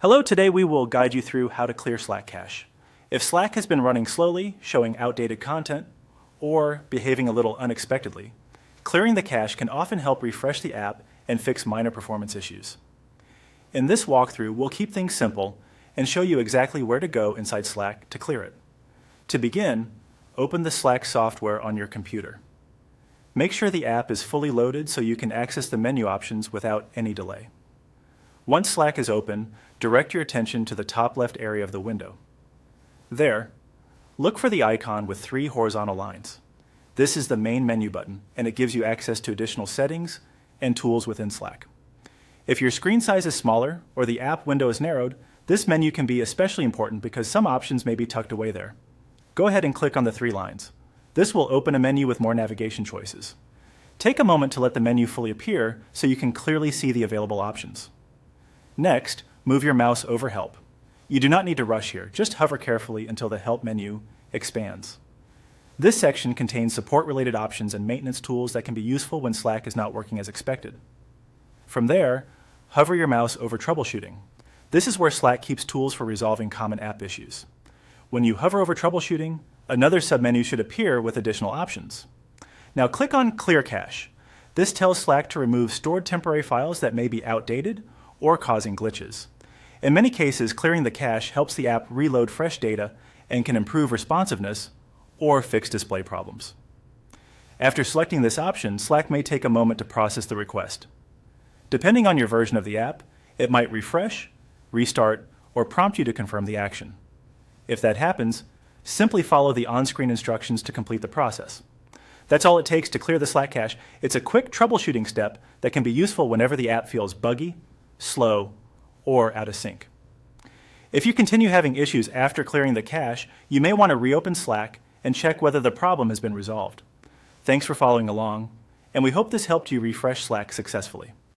Hello, today we will guide you through how to clear Slack cache. If Slack has been running slowly, showing outdated content, or behaving a little unexpectedly, clearing the cache can often help refresh the app and fix minor performance issues. In this walkthrough, we'll keep things simple and show you exactly where to go inside Slack to clear it. To begin, open the Slack software on your computer. Make sure the app is fully loaded so you can access the menu options without any delay. Once Slack is open, direct your attention to the top left area of the window. There, look for the icon with 3 horizontal lines. This is the main menu button, and it gives you access to additional settings and tools within Slack. If your screen size is smaller or the app window is narrowed, this menu can be especially important because some options may be tucked away there. Go ahead and click on the 3 lines. This will open a menu with more navigation choices. Take a moment to let the menu fully appear so you can clearly see the available options. Next, move your mouse over Help. You do not need to rush here, just hover carefully until the Help menu expands. This section contains support-related options and maintenance tools that can be useful when Slack is not working as expected. From there, hover your mouse over Troubleshooting. This is where Slack keeps tools for resolving common app issues. When you hover over Troubleshooting, another submenu should appear with additional options. Now click on Clear Cache. This tells Slack to remove stored temporary files that may be outdated or causing glitches. In many cases, clearing the cache helps the app reload fresh data and can improve responsiveness or fix display problems. After selecting this option, Slack may take a moment to process the request. Depending on your version of the app, it might refresh, restart, or prompt you to confirm the action. If that happens, simply follow the on-screen instructions to complete the process. That's all it takes to clear the Slack cache. It's a quick troubleshooting step that can be useful whenever the app feels buggy, slow, or out of sync. If you continue having issues after clearing the cache, you may want to reopen Slack and check whether the problem has been resolved. Thanks for following along, and we hope this helped you refresh Slack successfully.